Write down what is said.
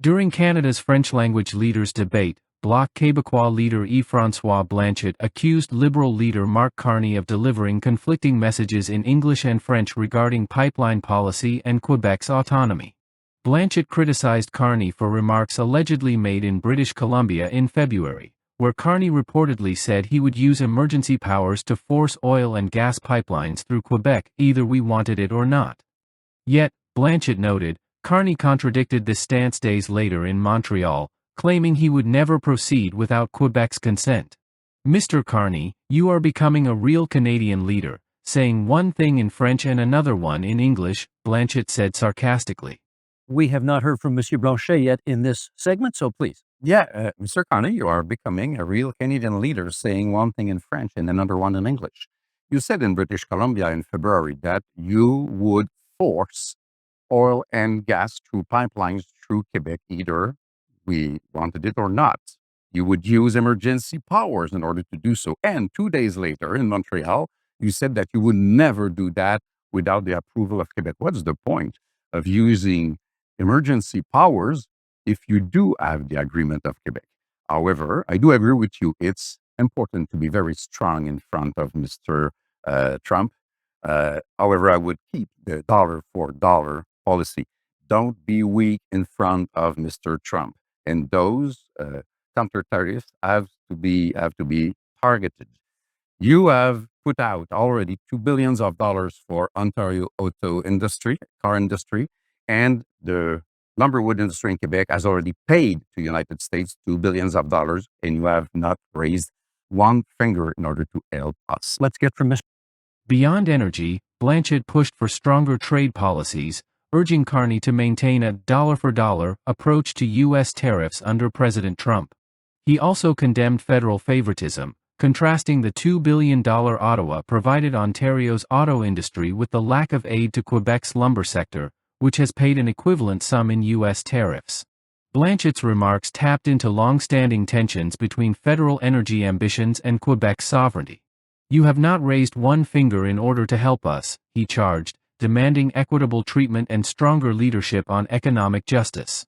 During Canada's French-language leaders' debate, Bloc Québécois leader Yves-François Blanchet accused Liberal leader Mark Carney of delivering conflicting messages in English and French regarding pipeline policy and Quebec's autonomy. Blanchet criticized Carney for remarks allegedly made in British Columbia in February, where Carney reportedly said he would use emergency powers to force oil and gas pipelines through Quebec, either we wanted it or not. Yet, Blanchet noted, Carney contradicted this stance days later in Montreal, claiming he would never proceed without Quebec's consent. Mr. Carney, you are becoming a real Canadian leader, saying one thing in French and another one in English, Blanchet said sarcastically. We have not heard from Monsieur Blanchet yet in this segment, so please. Yeah, Mr. Carney, you are becoming a real Canadian leader, saying one thing in French and another one in English. You said in British Columbia in February that you would force oil and gas through pipelines through Quebec, either we wanted it or not. You would use emergency powers in order to do so. And 2 days later in Montreal, you said that you would never do that without the approval of Quebec. What's the point of using emergency powers if you do have the agreement of Quebec? However, I do agree with you. It's important to be very strong in front of Mr. Trump. However, I would keep the dollar for dollar policy. Don't be weak in front of Mr. Trump. And those counter tariffs have to be targeted. You have put out already $2 billion for Ontario auto industry, car industry, and the lumberwood industry in Quebec has already paid to the United States $2 billion, and you have not raised one finger in order to help us. Let's get from Mr. Beyond energy, Blanchet pushed for stronger trade policies, urging Carney to maintain a dollar-for-dollar approach to U.S. tariffs under President Trump. He also condemned federal favoritism, contrasting the $2 billion Ottawa provided Ontario's auto industry with the lack of aid to Quebec's lumber sector, which has paid an equivalent sum in U.S. tariffs. Blanchet's remarks tapped into long-standing tensions between federal energy ambitions and Quebec's sovereignty. You have not raised one finger in order to help us, he charged, demanding equitable treatment and stronger leadership on economic justice.